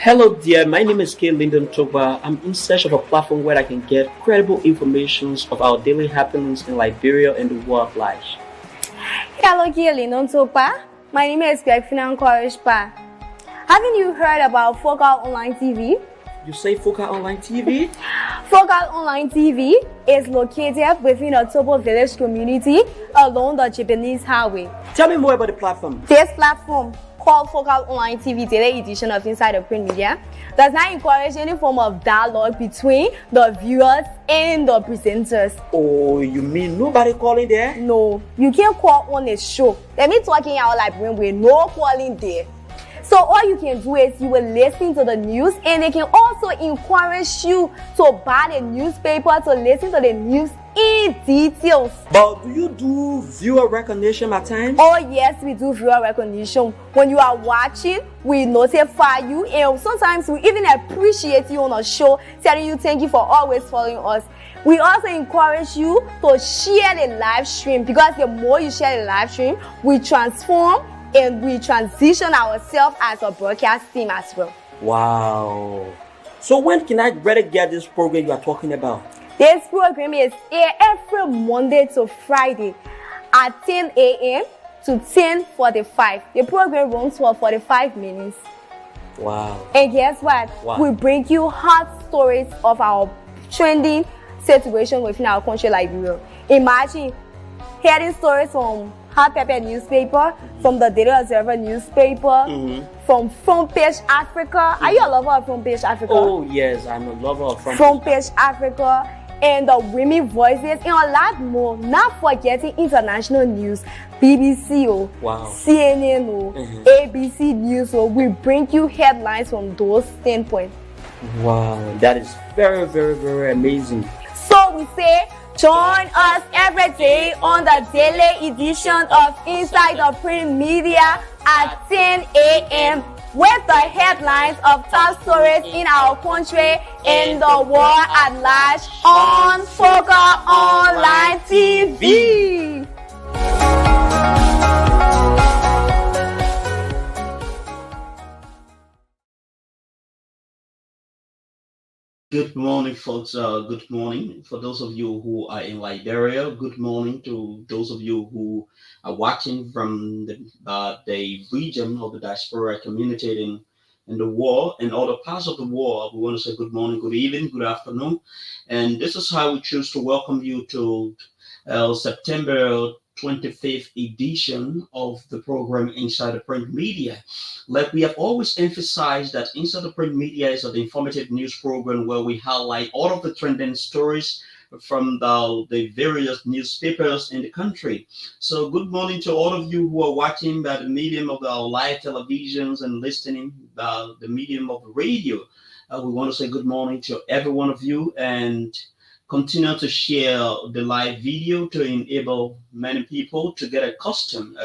Hello dear, my name is Kay Lyndon Toba. I'm in search of a platform where I can get credible informations of our daily happenings in Liberia and the world at large. Hello, Lyndon Toba. My name is Gregfina Nkorishpa. Haven't you heard about Focal Online TV? You say Focal Online TV? Focal Online TV is located within a Tobo village community along the Japanese highway. Tell me more about the platform. This platform, called Focal Online TV Daily Edition of Inside the Print Media, does not encourage any form of dialogue between the viewers and the presenters. Oh, you mean nobody calling there? No, you can't call on a show. Let me talking out like with no calling there. So all you can do is you will listen to the news, and they can also encourage you to buy the newspaper to listen to the news in details. But do you do viewer recognition at times? Oh yes, we do viewer recognition. When you are watching, we notify you, and sometimes we even appreciate you on a show, telling you thank you for always following us. We also encourage you to share the live stream, because the more you share the live stream, we transform and we transition ourselves as a broadcast team as well. Wow. So when can I better get this program you are talking about? This program is aired every Monday to Friday at 10 a.m. to 10:45. The program runs for 45 minutes. Wow. And guess what? What? We bring you hot stories of our trending situation within our country, Liberia. Imagine hearing stories from Hot Pepper newspaper, from the Daily Observer newspaper, from Front Page Africa. Are you a lover of Front Page Africa? Oh yes, I'm a lover of Front Page Africa, and the Women Voices, and a lot more. Not forgetting international news, BBC, wow. CNN, ABC News. We bring you headlines from those standpoints. Wow, that is very, very, very amazing. So we say, join us every day on the daily edition of Inside the Print Media at 10 a.m. with the headlines of top stories in our country and the world at large on Focal Online TV. Good morning, folks. Good morning for those of you who are in Liberia. Good morning to those of you who are watching from the region of the diaspora community in the world and other parts of the world. We want to say good morning, good evening, good afternoon. And this is how we choose to welcome you to September 25th edition of the program Inside the Print Media. Like we have always emphasized that Inside the Print Media is an informative news program where we highlight all of the trending stories from the various newspapers in the country. So good morning to all of you who are watching by the medium of our live televisions and listening by the medium of the radio. We want to say good morning to every one of you, and continue to share the live video to enable many people to get accustomed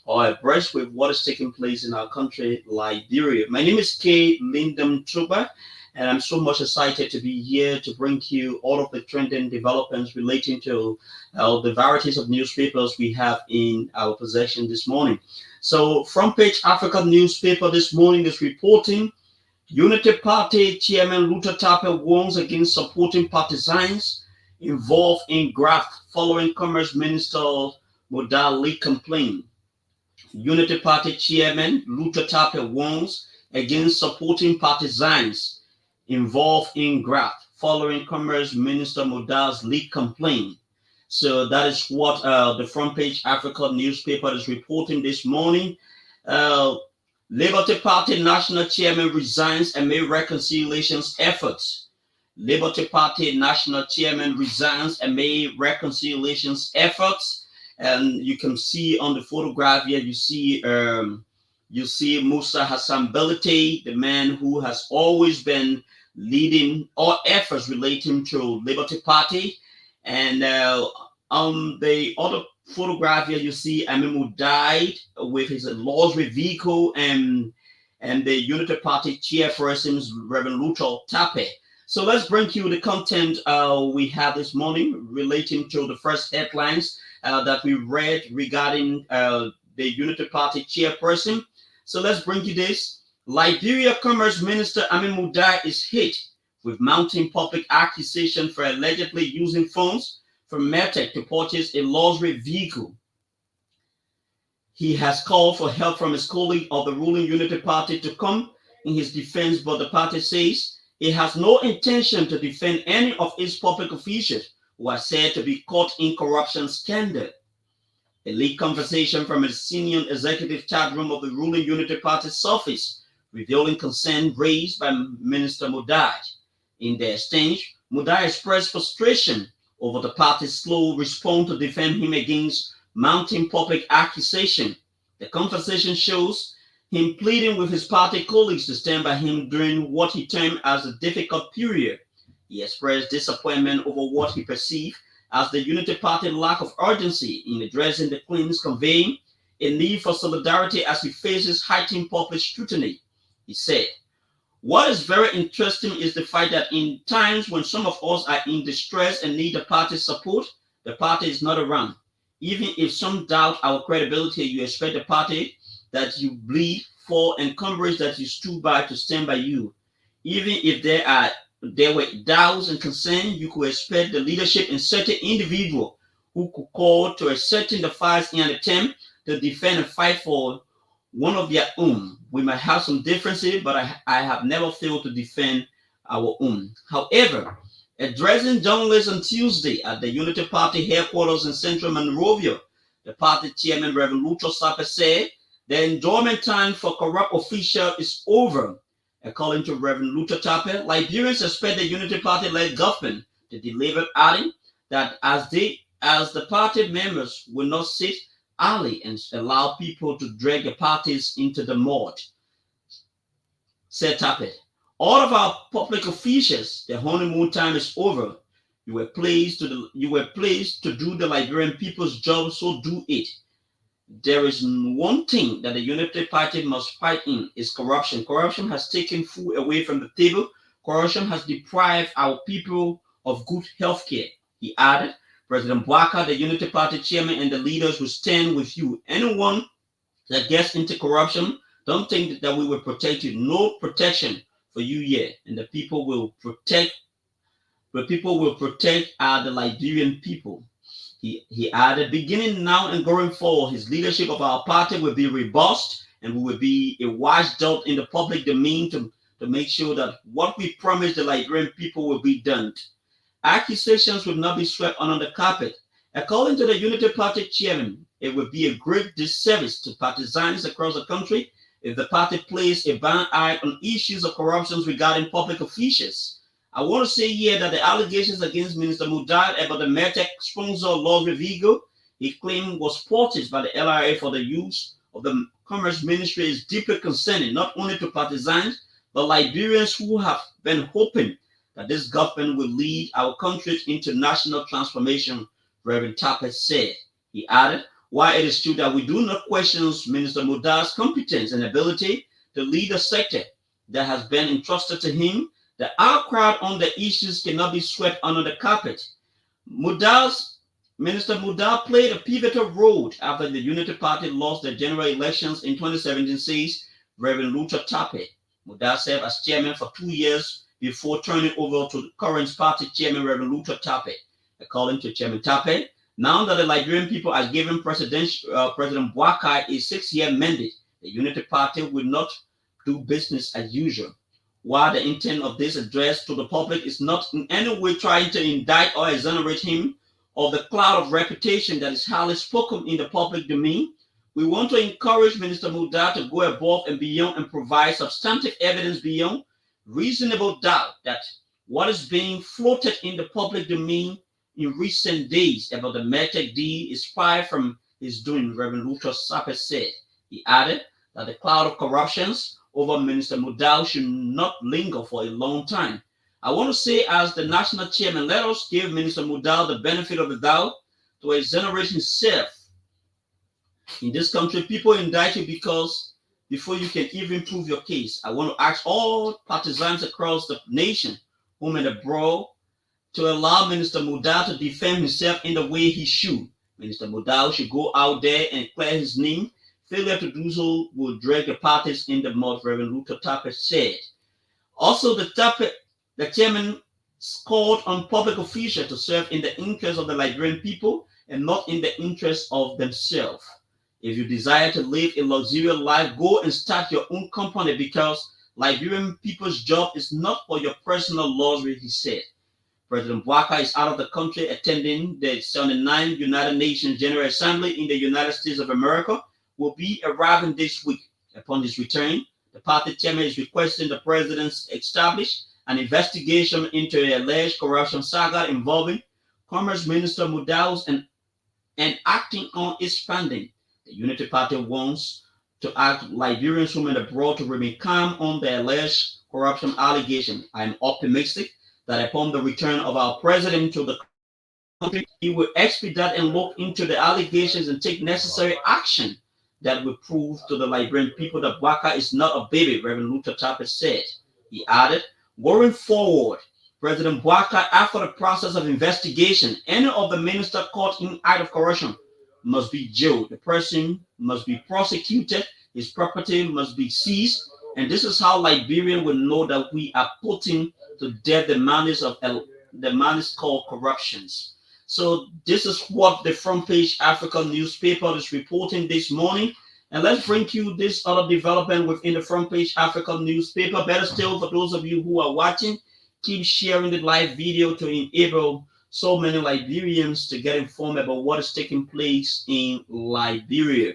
or abreast with what is taking place in our country, Liberia. My name is Kay Lyndon Toba, and I'm so much excited to be here to bring you all of the trending developments relating to the varieties of newspapers we have in our possession this morning. So, Front Page Africa newspaper this morning is reporting Unity Party Chairman Luther Tape warns against supporting partisans involved in graft following Commerce Minister Modali complaint. Unity Party Chairman Luther Tape warns against supporting partisans involved in graft following Commerce Minister Modal's leak complaint. So that is what the Front Page Africa newspaper is reporting this morning. Liberty Party National Chairman resigns amid reconciliations efforts. Liberty Party National Chairman resigns amid reconciliations efforts. And you can see on the photograph here, you see Musa Hassan Belite, the man who has always been leading all efforts relating to Liberty Party. And on the other photograph here, you see Amimu died with his luxury vehicle and the Unity Party chairperson's Reverend Luther Tape. So let's bring you the content we have this morning relating to the first headlines that we read regarding the Unity Party chairperson. So let's bring you this. Liberia Commerce Minister Amin Mudai is hit with mounting public accusation for allegedly using funds from Mertec to purchase a luxury vehicle. He has called for help from his colleague of the ruling Unity Party to come in his defense, but the party says it has no intention to defend any of its public officials who are said to be caught in corruption scandal. A leaked conversation from a senior executive chat room of the ruling Unity Party surfaced, revealing concern raised by Minister Mudai. In the exchange, Mudai expressed frustration over the party's slow response to defend him against mounting public accusation. The conversation shows him pleading with his party colleagues to stand by him during what he termed as a difficult period. He expressed disappointment over what he perceived as the Unity Party lack of urgency in addressing the claims, conveying a need for solidarity as he faces heightened public scrutiny. He said, "What is very interesting is the fact that in times when some of us are in distress and need the party's support, the party is not around. Even if some doubt our credibility, you expect the party that you bleed for and Congress that you stood by to stand by you. Even if there were doubts and concerns, you could expect the leadership in certain individual who could call to accepting the fight in an attempt to defend and fight for one of their own. We might have some differences, but I have never failed to defend our own." However, addressing journalists on Tuesday at the Unity Party headquarters in Central Monrovia, the party chairman, Reverend Luther Sape, said the enjoyment time for corrupt officials is over. According to Reverend Luther Tape, Liberians expect the Unity Party-led government to deliver, adding that as the party members will not sit idly and allow people to drag the parties into the mud. Said Tape, "All of our public officials, their honeymoon time is over. You were placed to do the Liberian people's job, so do it. There is one thing that the Unity Party must fight in is corruption. Corruption has taken food away from the table. Corruption has deprived our people of good health care." He added, "President Bwaka, the Unity Party chairman, and the leaders will stand with you. Anyone that gets into corruption, don't think that we will protect you. No protection for you yet. And the people will protect the Liberian people." He added, "Beginning now and going forward, his leadership of our party will be robust and we will be a watchdog in the public domain to make sure that what we promise the Liberian people will be done. Accusations will not be swept under the carpet." According to the Unity Party chairman, it would be a great disservice to partisans across the country if the party placed a blind eye on issues of corruption regarding public officials. I want to say here that the allegations against Minister Mudai about the Mertec sponsor luxury vehicle he claimed was purchased by the LRA for the use of the Commerce Ministry is deeply concerning, not only to partisans, but Liberians who have been hoping that this government will lead our country into national transformation, Reverend Tape said. He added, "While it is true that we do not question Minister Mudai's competence and ability to lead a sector that has been entrusted to him, the outcry on the issues cannot be swept under the carpet. Minister Mudai played a pivotal role after the Unity Party lost the general elections in 2017, says Reverend Luther Tape. Mudai served as chairman for 2 years before turning over to the current party chairman, Reverend Luther Tape. According to Chairman Tape, now that the Liberian people are giving President Bwaka a 6-year mandate, the Unity Party will not do business as usual. While the intent of this address to the public is not in any way trying to indict or exonerate him of the cloud of reputation that is highly spoken in the public domain, we want to encourage Minister Mudai to go above and beyond and provide substantive evidence beyond reasonable doubt that what is being floated in the public domain in recent days about the Mertec deal is far from his doing," Reverend Luther Sape said. He added that the cloud of corruptions over Minister Mudai should not linger for a long time. I want to say, as the national chairman, let us give Minister Mudai the benefit of the doubt to exonerate himself. In this country, people indict you because before you can even prove your case. I want to ask all partisans across the nation, home and abroad, to allow Minister Mudai to defend himself in the way he should. Minister Mudai should go out there and clear his name Failure to do so will drag the parties in the mud, Reverend Luther Tapper said. Also, the chairman called on public officials to serve in the interest of the Liberian people and not in the interest of themselves. If you desire to live a luxurious life, go and start your own company because Liberian people's job is not for your personal luxury, he said. President Bouaka is out of the country attending the 79th United Nations General Assembly in the United States of America, will be arriving this week. Upon his return, the party chairman is requesting the president establish an investigation into the alleged corruption saga involving Commerce Minister Mudaus and acting on its funding. The Unity Party wants to ask Liberians whom abroad to remain calm on the alleged corruption allegation. I am optimistic that upon the return of our president to the country, he will expedite and look into the allegations and take necessary action that will prove to the Liberian people that Bouaka is not a baby, Reverend Luther Tapper said. He added, going forward, President Bouaka, after the process of investigation, any of the minister caught in act of corruption must be jailed. The person must be prosecuted, his property must be seized, and this is how Liberians will know that we are putting to death the madness called corruptions. So this is what the Front Page Africa newspaper is reporting this morning. And let's bring you this other development within the Front Page Africa newspaper. Better still, for those of you who are watching, keep sharing the live video to enable so many Liberians to get informed about what is taking place in Liberia.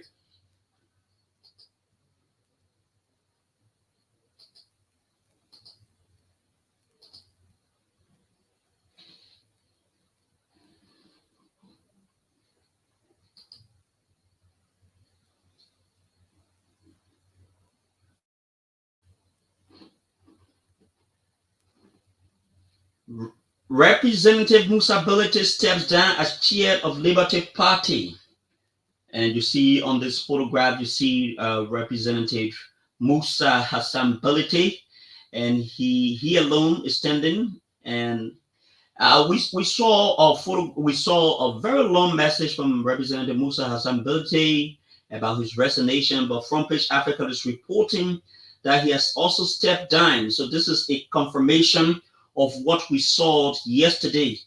Representative Musa Bility steps down as chair of Liberty Party. And you see on this photograph, you see Representative Musa Hassan Bility, and he alone is standing. And we saw a photo. We saw a very long message from Representative Musa Hassan Bility about his resignation. But Front Page Africa is reporting that he has also stepped down. So this is a confirmation of what we saw yesterday.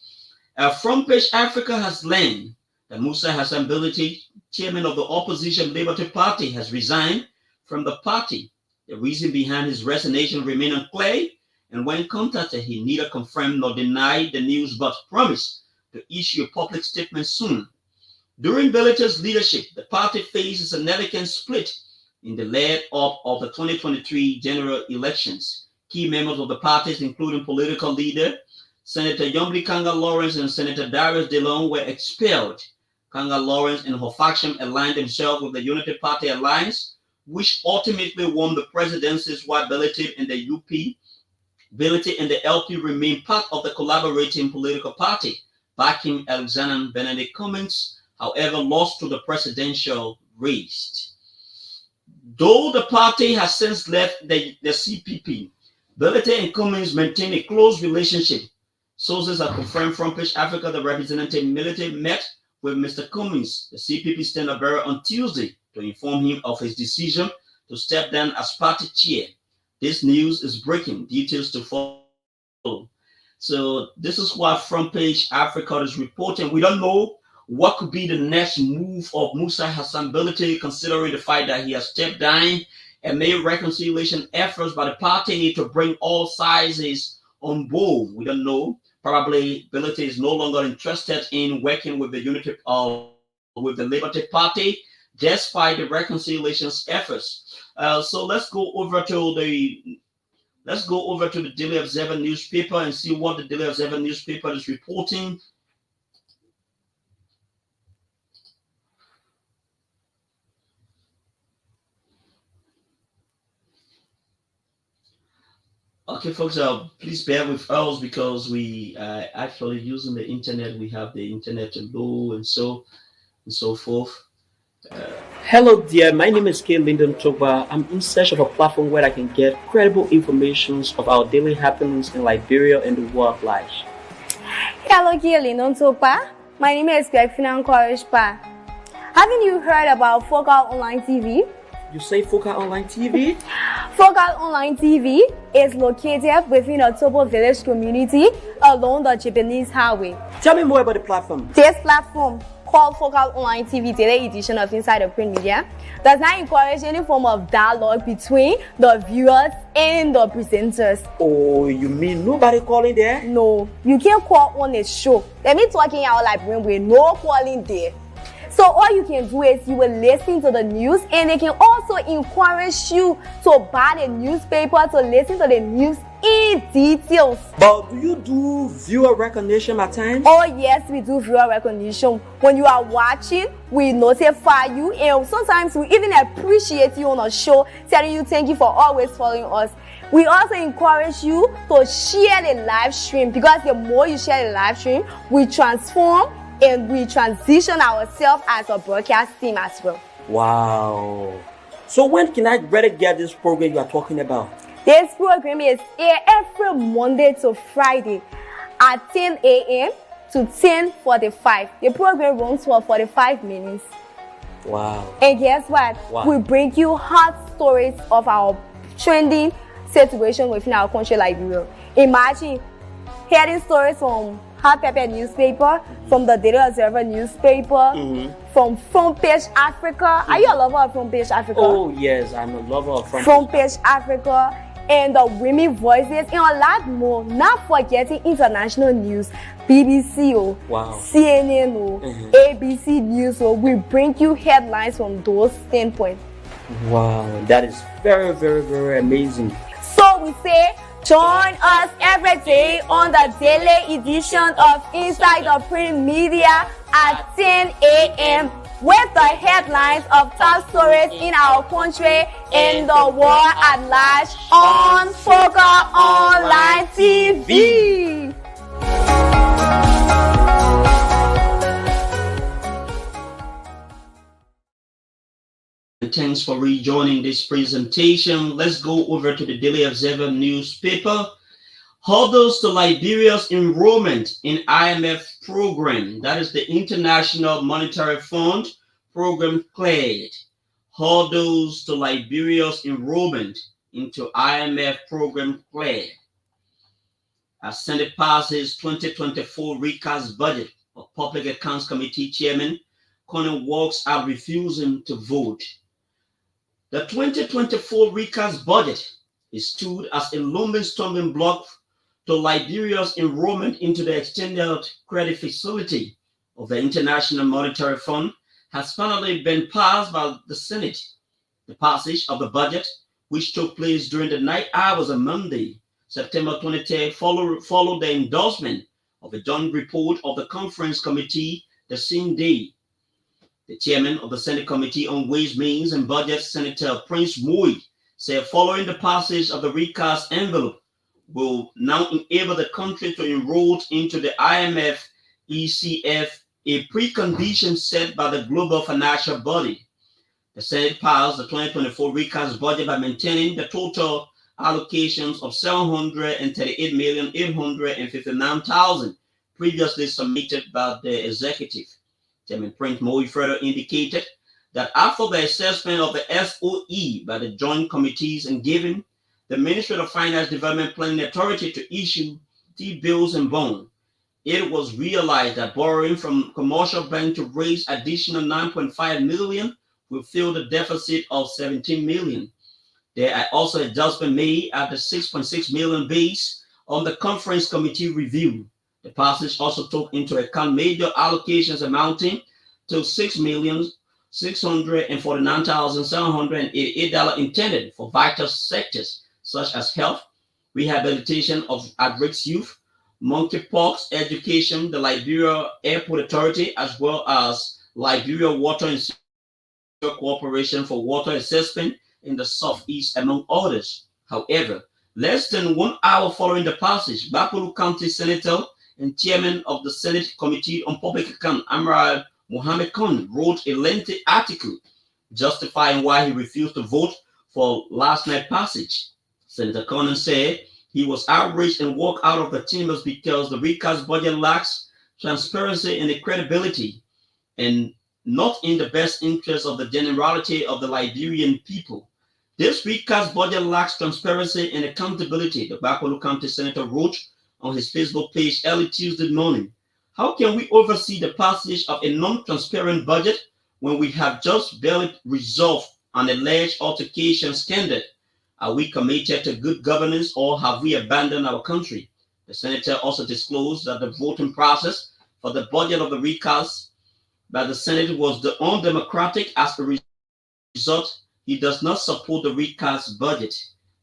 Front Page Africa has learned that Musa Hassan Bility, chairman of the opposition Liberty Party, has resigned from the party. The reason behind his resignation remains unclear, and when contacted, he neither confirmed nor denied the news, but promised to issue a public statement soon. During Bility's leadership, the party faces a significant split in the lead-up of the 2023 general elections. Key members of the parties, including political leader Senator Yombly Kanga Lawrence and Senator Darius DeLong, were expelled. Kanga Lawrence and her faction aligned themselves with the Unity Party Alliance, which ultimately won the presidencies, while Bility and the Bility and the LP remain part of the collaborating political party, backing Alexander Benedict Cummings, however, lost to the presidential race. Though the party has since left the CPP, Bility and Cummings maintain a close relationship. Sources have confirmed from Page Africa the representative Bility met with Mr. Cummings, the CPP standard bearer, on Tuesday to inform him of his decision to step down as party chair. This news is breaking. Details to follow. So this is what Front Page Africa is reporting. We don't know what could be the next move of Musa Hassan Bility, considering the fact that he has stepped down and made reconciliation efforts by the party to bring all sides on board. We don't know. Probably Bility is no longer interested in working with the Unity with the Liberty Party, despite the reconciliations efforts. So let's go over to the Daily Observer newspaper and see what the Daily Observer newspaper is reporting. Okay, folks, please bear with us because we are actually using the internet. We have the internet low and so forth. Hello there, my name is K. Lyndon Toba. I'm in search of a platform where I can get credible information of our daily happenings in Liberia and the world at large. Hello, K. Lyndon Toba. My name is Greg Finan Korishpa. Haven't you heard about Focal Online TV? You say Focal Online TV? Focal Online TV is located within a Tobo Village community along the Japanese Highway. Tell me more about the platform. This platform, called Focal Online TV Daily Edition of Inside the Print Media, does not encourage any form of dialogue between the viewers and the presenters. Oh, you mean nobody calling there? No, you can't call on a show. Let me talking out like when we're no calling there. So all you can do is you will listen to the news, and they can also encourage you to buy the newspaper to listen to the news in details. But do you do viewer recognition at times? Oh yes, we do viewer recognition. When you are watching, we notify you, and sometimes we even appreciate you on a show, telling you thank you for always following us. We also encourage you to share the live stream, because the more you share the live stream, we transform and we transition ourselves as a broadcast team as well. Wow. So when can I better get this program you are talking about? This program is aired every Monday to Friday at 10 a.m. to 10:45. The program runs for 45 minutes. Wow. And guess what? Wow. We bring you hot stories of our trending situation within our country, Liberia. Imagine hearing stories from Hot Pepper newspaper, from the Daily Observer newspaper, from Front Page Africa. Are you a lover of Front Page Africa? Oh yes, I'm a lover of Front Page Africa, and the Women Voices, and a lot more. Not forgetting international news, BBC, Wow. CNN, ABC News. We bring you headlines from those standpoints. Wow, that is very, very, very amazing. So we say, join us every day on the daily edition of Inside the Print Media at 10 a.m. with the headlines of top stories in our country and the world at large on Focal Online TV. Thanks for rejoining this presentation. Let's go over to the Daily Observer newspaper. Hurdles to Liberia's enrollment in IMF program, that is the International Monetary Fund program, cleared. Hurdles to Liberia's enrollment into IMF program cleared. As Senate passes 2024 recast budget, of Public Accounts Committee Chairman Conan Walks are refusing to vote. The 2024 recast budget is stood as a looming stumbling block to Liberia's enrollment into the extended credit facility of the International Monetary Fund has finally been passed by the Senate. The passage of the budget, which took place during the night hours on Monday, September 23rd, followed the endorsement of a joint report of the conference committee the same day. The chairman of the Senate Committee on Ways, Means and Budget, Senator Prince Moy, said following the passage of the recast envelope will now enable the country to enroll into the IMF ECF, a precondition set by the global financial body. The Senate passed the 2024 recast budget by maintaining the total allocations of 738,859,000 previously submitted by the executive. Chairman Prince Moy further indicated that after the assessment of the SOE by the joint committees and given the Ministry of Finance Development Planning Authority to issue T-bills and bonds, it was realized that borrowing from commercial banks to raise additional 9.5 million will fill the deficit of 17 million. There are also adjustments made at the 6.6 million base on the conference committee review. The passage also took into account major allocations amounting to $6,649,788 intended for vital sectors such as health, rehabilitation of at-risk youth, monkeypox education, the Liberia Airport Authority, as well as Liberia Water and Sewer Corporation for water assessment in the Southeast, among others. However, less than 1 hour following the passage, Bapuru County Senator and Chairman of the Senate Committee on Public Account, Amral Mohammed Khan, wrote a lengthy article justifying why he refused to vote for last night's passage. Senator Khan said he was outraged and walked out of the chambers because the recast budget lacks transparency and credibility, and not in the best interest of the generality of the Liberian people. This recast budget lacks transparency and accountability, the Bakwalo County Senator wrote on his Facebook page early Tuesday morning. How can we oversee the passage of a non-transparent budget when we have just barely resolved an alleged altercation scandal? Are we committed to good governance or have we abandoned our country? The senator also disclosed that the voting process for the budget of the recast by the Senate was undemocratic. As a result, he does not support the recast budget.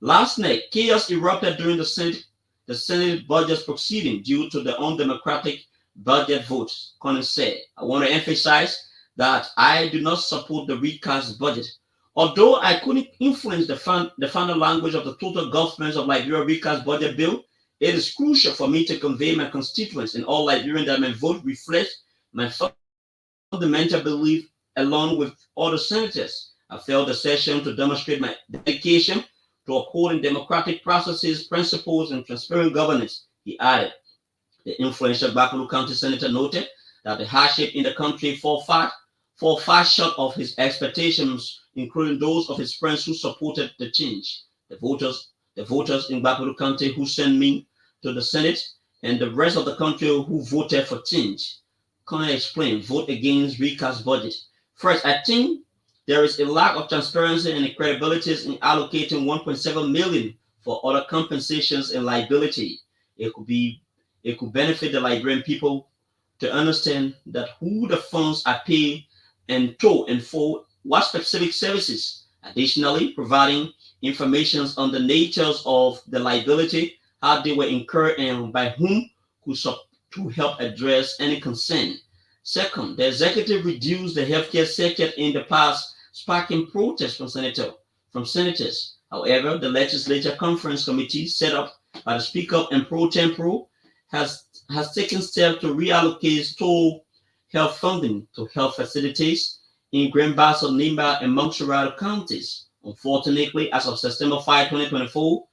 Last night, chaos erupted during the Senate budget proceeding due to the undemocratic budget votes. Collins said, I want to emphasize that I do not support the recast budget. Although I couldn't influence the final language of the total government of Liberia recast budget bill, it is crucial for me to convey my constituents and all Liberians that my vote reflects my fundamental belief along with other senators. I felt the session to demonstrate my dedication to upholding democratic processes, principles, and transparent governance, he added. The influential Bakwalo County Senator noted that the hardship in the country fall far short of his expectations, including those of his friends who supported the change. The voters in Bakwalo County who sent me to the Senate and the rest of the country who voted for change. Connor explained, vote against recast budget. First, I think there is a lack of transparency and credibility in allocating 1.7 million for other compensations and liability. It could benefit the Liberian people to understand that who the funds are paid and to and for what specific services. Additionally, providing information on the natures of the liability, how they were incurred, and by whom to help address any concern. Second, the executive reduced the healthcare sector in the past, sparking protests from senators. However, the legislature conference committee set up by the Speaker and Pro Tempore has taken steps to reallocate total health funding to health facilities in Grand Bassa, Nimba, and Montserrat counties. Unfortunately, as of September 5, 2024,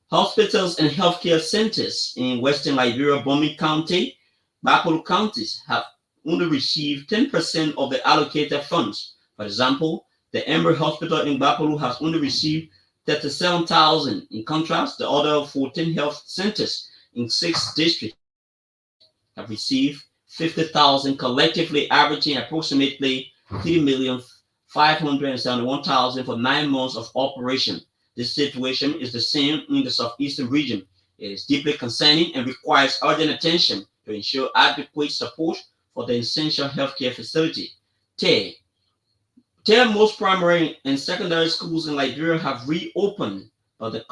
hospitals and healthcare centers in Western Liberia, Bomi County, Bakwalo counties have only received 10% of the allocated funds. For example, the Emory Hospital in Bakwalo has only received 37,000. In contrast, the other 14 health centers in 6 districts have received 50,000, collectively averaging approximately 3,571,000 for 9 months of operation. This situation is the same in the southeastern region. It is deeply concerning and requires urgent attention to ensure adequate support for the essential healthcare facility. 10 most primary and secondary schools in Liberia have reopened, but the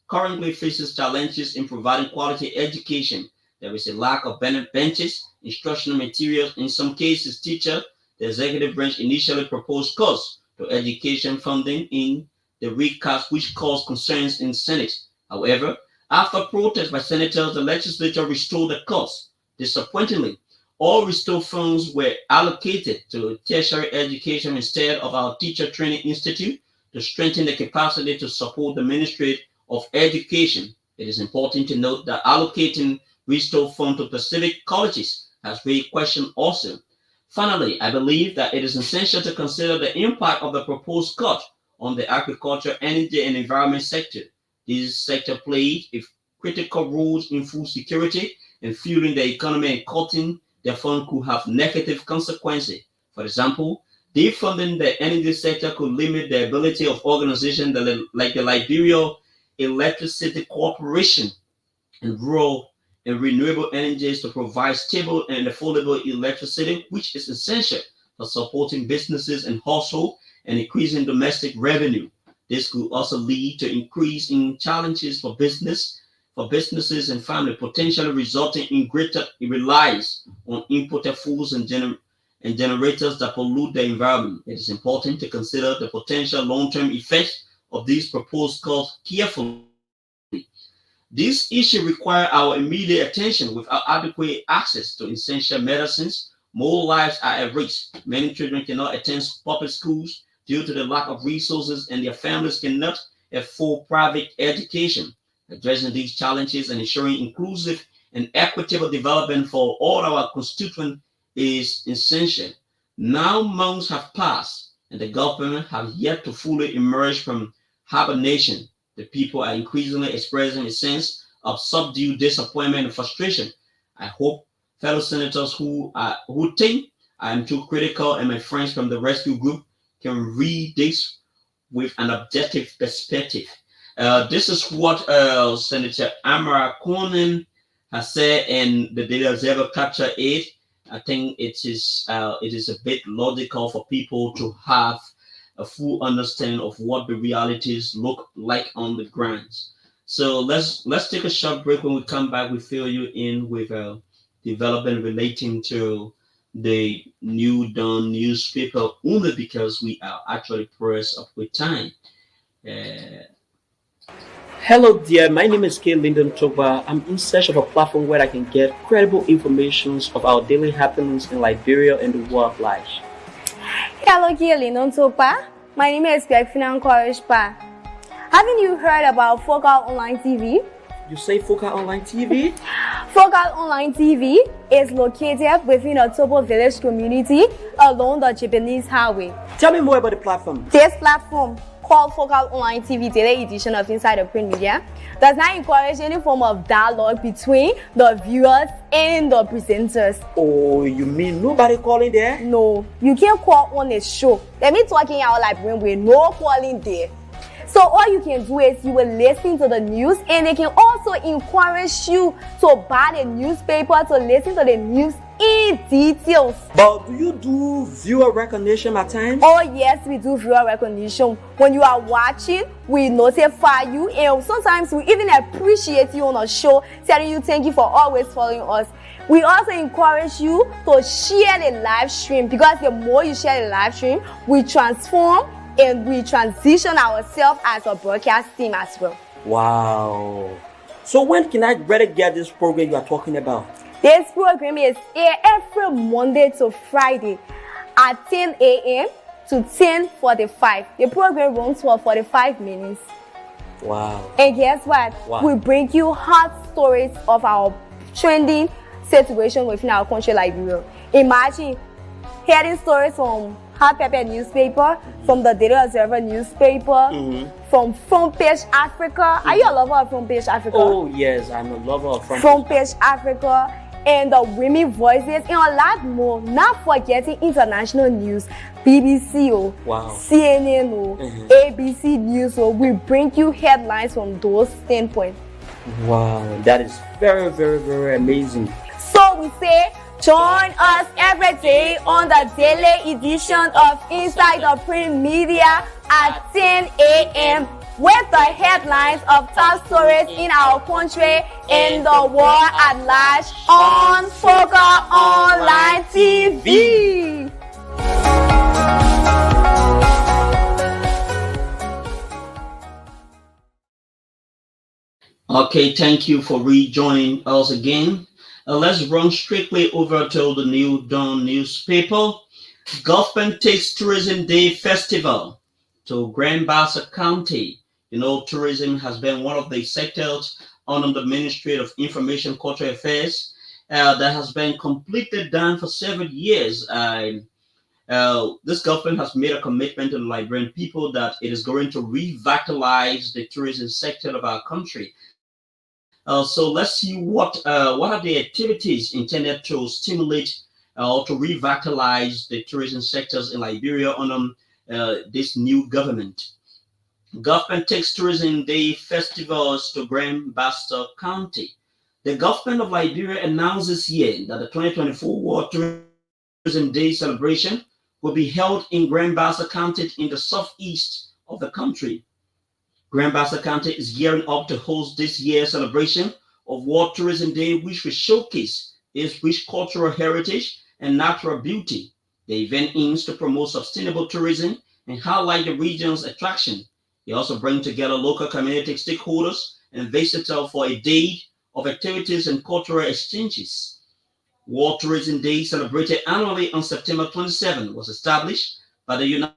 currently faces challenges in providing quality education. There is a lack of benches, instructional materials. In some cases, the executive branch initially proposed cuts to education funding in the recast, which caused concerns in the Senate. However, after protests by senators, the legislature restored the cuts. Disappointingly, all restored funds were allocated to tertiary education instead of our teacher training institute to strengthen the capacity to support the Ministry of Education. It is important to note that allocating restored funds to specific colleges has raised questions also. Finally, I believe that it is essential to consider the impact of the proposed cut on the agriculture, energy, and environment sector. This sector played a critical role in food security and fueling the economy, and cutting the fund could have negative consequences. For example, defunding the energy sector could limit the ability of organizations like the Liberia Electricity Corporation and rural and renewable energies to provide stable and affordable electricity, which is essential for supporting businesses and households and increasing domestic revenue. This could also lead to increase in challenges for businesses and families, potentially resulting in greater reliance on imported foods and generators that pollute the environment. It is important to consider the potential long-term effects of these proposed cuts carefully. This issue requires our immediate attention. Without adequate access to essential medicines, more lives are at risk. Many children cannot attend public schools due to the lack of resources, and their families cannot afford private education. Addressing these challenges and ensuring inclusive and equitable development for all our constituents is essential. Now months have passed, and the government have yet to fully emerge from hibernation. The people are increasingly expressing a sense of subdued disappointment and frustration. I hope fellow senators who think I am too critical and my friends from the rescue group can read this with an objective perspective. This is what Senator Amara Conan has said in the Daily Observer Chapter 8. I think it is a bit logical for people to have a full understanding of what the realities look like on the ground. So let's take a short break. When we come back, we fill you in with a development relating to the New Dawn newspaper, only because we are actually pressed up with time. Uh, Hello dear, my name is K. Lyndon Toba. I'm in search of a platform where I can get credible information of our daily happenings in Liberia and the world at large. Hello, Lyndon Topa. My name is Greg Courage Pa. Haven't you heard about Focal Online TV? You say Focal Online TV? Focal Online TV is located within a Tobo village community along the Japanese highway. Tell me more about the platform. This platform, called Focal Online TV Daily Edition of Inside the Print Media, does not encourage any form of dialogue between the viewers and the presenters. Oh, you mean nobody calling there? No, you can't call on a show. Let me talking out like when we're no calling there. So all you can do is you will listen to the news, and they can also encourage you to buy the newspaper to listen to the news in details. But do you do viewer recognition at times? Oh yes, we do viewer recognition. When you are watching, we notify you, and sometimes we even appreciate you on a show, telling you thank you for always following us. We also encourage you to share the live stream, because the more you share the live stream, we transform and we transition ourselves as a broadcast team as well. Wow. So when can I better get this program you are talking about? This program is aired every Monday to Friday at 10 a.m. to 10:45. The program runs for 45 minutes. Wow. And guess what? Wow. We bring you hot stories of our trending situation within our country, Liberia. Imagine hearing stories from Hot Pepper newspaper, from the Daily Observer newspaper, from Front Page Africa. Are you a lover of Front Page Africa? Oh yes, I'm a lover of Front Page Africa, and the Women Voices, and a lot more. Not forgetting international news, BBC, Wow. CNN, ABC News. We bring you headlines from those standpoints. Wow, that is very, very, very amazing. So we say, join us every day on the daily edition of Inside the Print Media at 10 a.m. with the headlines of top stories in our country and the world at large on Focal Online TV. Okay, thank you for rejoining us again. Let's run strictly over to the New Dawn newspaper. Government takes Tourism Day Festival to Grand Bassa County. You know, tourism has been one of the sectors under the Ministry of Information Cultural Affairs that has been completely done for several years. This government has made a commitment to the Liberian people that it is going to revitalize the tourism sector of our country. So let's see what are the activities intended to stimulate or to revitalize the tourism sectors in Liberia under this new government. Government takes Tourism Day festivals to Grand Bassa County. The government of Liberia announced this year that the 2024 World Tourism Day celebration will be held in Grand Bassa County in the southeast of the country. Grand Bassa County is gearing up to host this year's celebration of World Tourism Day, which will showcase its rich cultural heritage and natural beauty. The event aims to promote sustainable tourism and highlight the region's attraction. They also bring together local community stakeholders and visitors for a day of activities and cultural exchanges. World Tourism Day, celebrated annually on September 27, was established by the United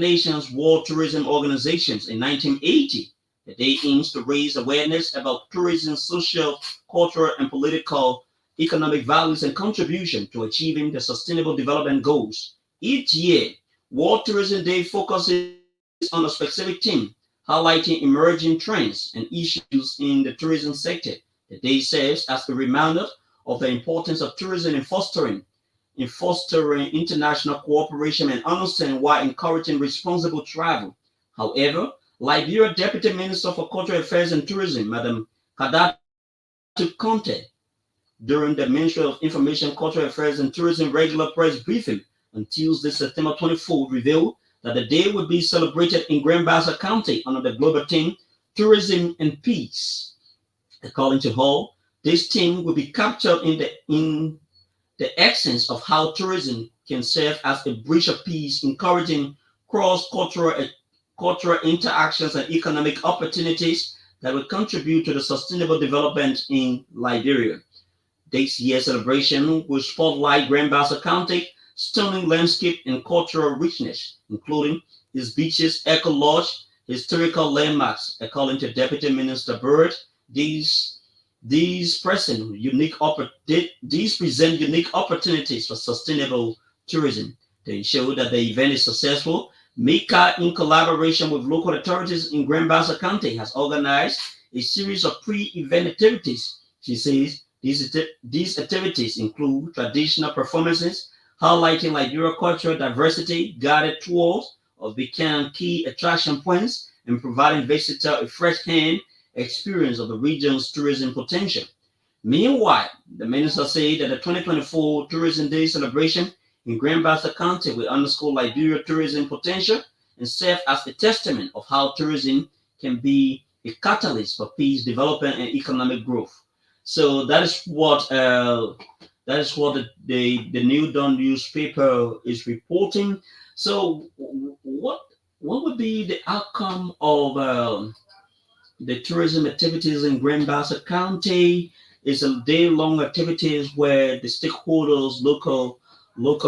Nations World Tourism Organizations in 1980. The day aims to raise awareness about tourism's social, cultural, and political economic values, and contribution to achieving the Sustainable Development Goals. Each year, World Tourism Day focuses on a specific theme, highlighting emerging trends and issues in the tourism sector. The day serves as a reminder of the importance of tourism in fostering international cooperation and understanding while encouraging responsible travel. However, Liberia Deputy Minister for Cultural Affairs and Tourism, Madam Kadatu Conte, during the Ministry of Information, Cultural Affairs and Tourism regular press briefing on Tuesday, September 24th, revealed that the day would be celebrated in Grand Bassa County under the global theme Tourism and Peace. According to Hall, this theme will be captured in the essence of how tourism can serve as a bridge of peace, encouraging cross-cultural interactions and economic opportunities that will contribute to the sustainable development in Liberia. This year's celebration will spotlight Grand Bassa County stunning landscape and cultural richness, including its beaches, eco lodge, historical landmarks. According to Deputy Minister Bird, these these present unique opportunities for sustainable tourism. To ensure that the event is successful, Mika, in collaboration with local authorities in Grand Bassa County, has organized a series of pre-event activities. She says these activities include traditional performances, highlighting Liberia cultural diversity, guided tours of becoming key attraction points, and providing visitors a first-hand experience of the region's tourism potential. Meanwhile, the minister said that the 2024 Tourism Day celebration in Grand Bassa County will underscore Liberia tourism potential and serve as a testament of how tourism can be a catalyst for peace, development, and economic growth. So that is what the New Dawn newspaper is reporting. So what would be the outcome of the tourism activities in Grand Bassa County? Is a day-long activities where the stakeholders, local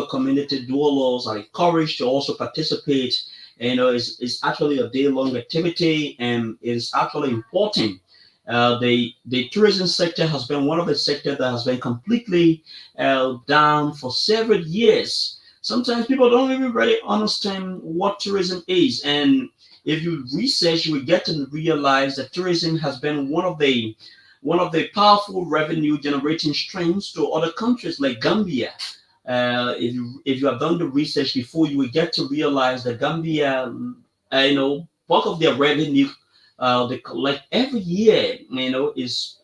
community dwellers are encouraged to also participate. It's actually a day-long activity, and it's actually important. The tourism sector has been one of the sectors that has been completely down for several years. Sometimes people don't even really understand what tourism is, and if you research, you will get to realize that tourism has been one of the powerful revenue generating streams to other countries like Gambia. If you have done the research before, you will get to realize that Gambia, part of their revenue they collect every year, is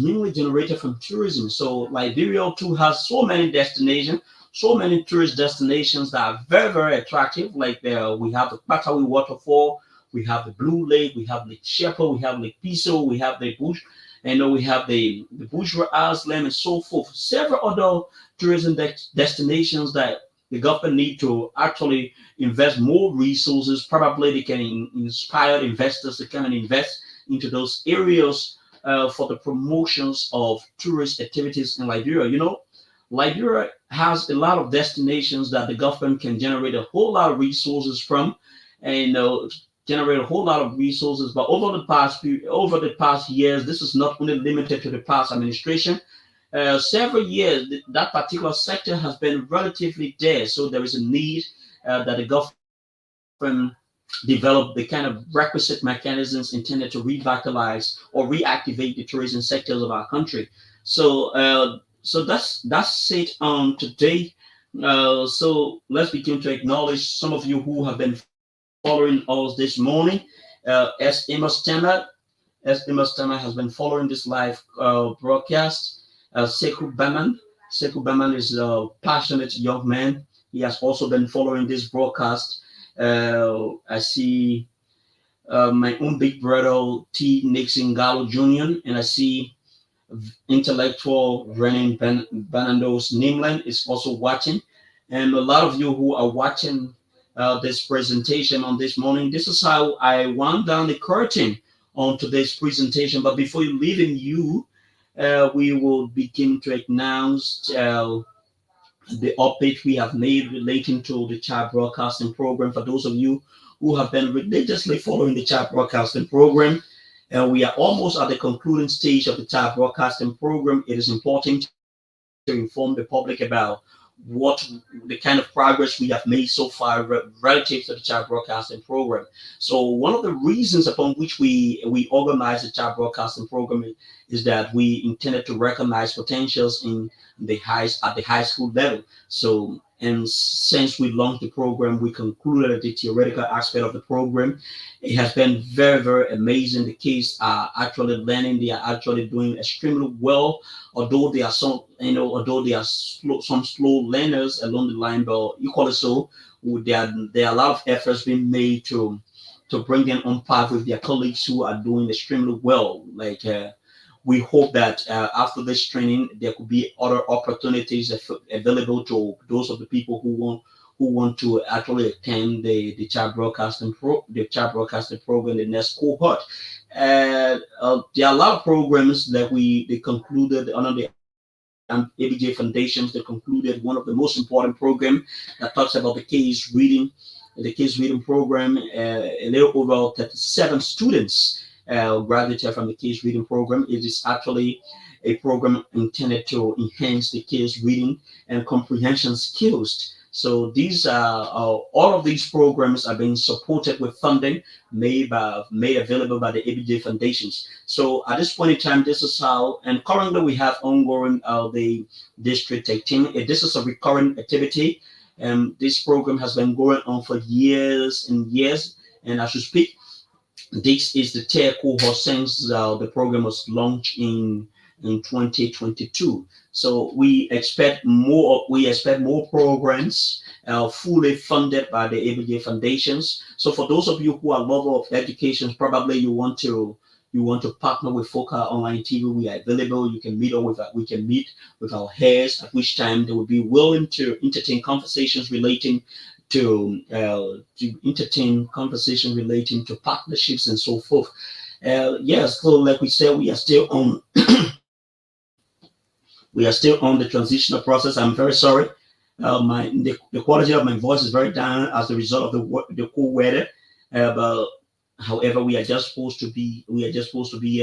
mainly generated from tourism. So Liberia too has so many tourist destinations that are very, very attractive. Like we have the Patawi waterfall, we have the Blue Lake, we have Lake Shepherd, we have Lake Piso, we have the Bush, and we have the Bourgeois Island and so forth. Several other tourism destinations that the government need to actually invest more resources. Probably they can inspire investors to come and invest into those areas for the promotions of tourist activities in Liberia. Liberia has a lot of destinations that the government can generate a whole lot of resources from, and generate a whole lot of resources. But over the past years, this is not only limited to the past administration. Several years, that particular sector has been relatively dead. So there is a need that the government develop the kind of requisite mechanisms intended to revitalize or reactivate the tourism sectors of our country. So that's it on today. So let's begin to acknowledge some of you who have been following us this morning. S. Amos Tema has been following this live broadcast. Sekou Baman. Sekou Baman is a passionate young man. He has also been following this broadcast. I see my own big brother T. Nixon Gallo Jr. and I see intellectual Renan Banandos Nimland is also watching. And a lot of you who are watching this presentation on this morning, this is how I wound down the curtain on today's presentation. But before leaving you, we will begin to announce the update we have made relating to the child broadcasting program. For those of you who have been religiously following the child broadcasting program, we are almost at the concluding stage of the child broadcasting program. It is important to inform the public about what the kind of progress we have made so far relative to the child broadcasting program. So one of the reasons upon which we organized the child broadcasting program is that we intended to recognize potentials in the high at the high school level. So and since we launched the program, we concluded the theoretical aspect of the program. It has been very, very amazing. The kids are actually learning. They are actually doing extremely well. Although there are some, although there are some slow learners along the line, but equally so, there are a lot of efforts being made to bring them on par with their colleagues who are doing extremely well. We hope that after this training, there could be other opportunities available to those of the people who want to actually attend the child broadcasting program, the next cohort. There are a lot of programs that they concluded under the ABJ Foundations. They concluded one of the most important program that talks about the kids reading program. A little over 37 students graduated from the kids reading program. It is actually a program intended to enhance the kids reading and comprehension skills. So these are all of these programs are being supported with funding made available by the ABJ Foundations. So at this point in time, this is how, and currently we have ongoing the District 18. This is a recurrent activity. This program has been going on for years and years, and as we speak, this is the third cohort since the program was launched in 2022. So we expect more. We expect more programs fully funded by the ABJ Foundations. So for those of you who are lover of education, probably you want to partner with Focal Online TV. We are available. You can meet we can meet with our heads, at which time they will be willing to entertain conversations relating to partnerships and so forth. Yes, so like we said, we are still on the transitional process. I'm very sorry. The quality of my voice is very down as a result of the cool weather. But however, we are just supposed to be here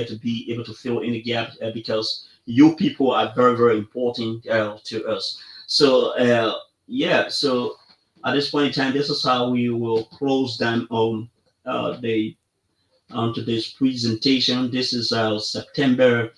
to be able to fill in the gap because you people are very, very important to us. So so at this point in time, this is how we will close down on today's presentation. This is our September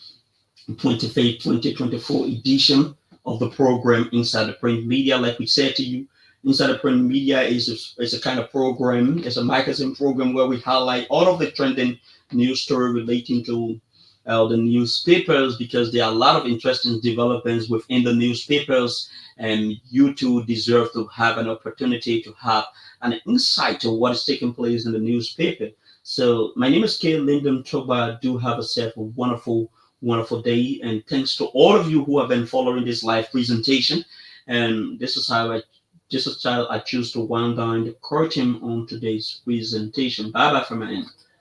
25th, 2024 edition of the program Inside the Print Media. Like we said to you, Inside the Print Media is a kind of program. It's a magazine program where we highlight all of the trending news story relating to the newspapers, because there are a lot of interesting developments within the newspapers, and you too deserve to have an opportunity to have an insight to what is taking place in the newspaper. So my name is K. Lyndon Toba. Do have yourself a wonderful day, and thanks to all of you who have been following this live presentation. And this is how I choose to wind down the curtain on today's presentation. Bye bye from my end.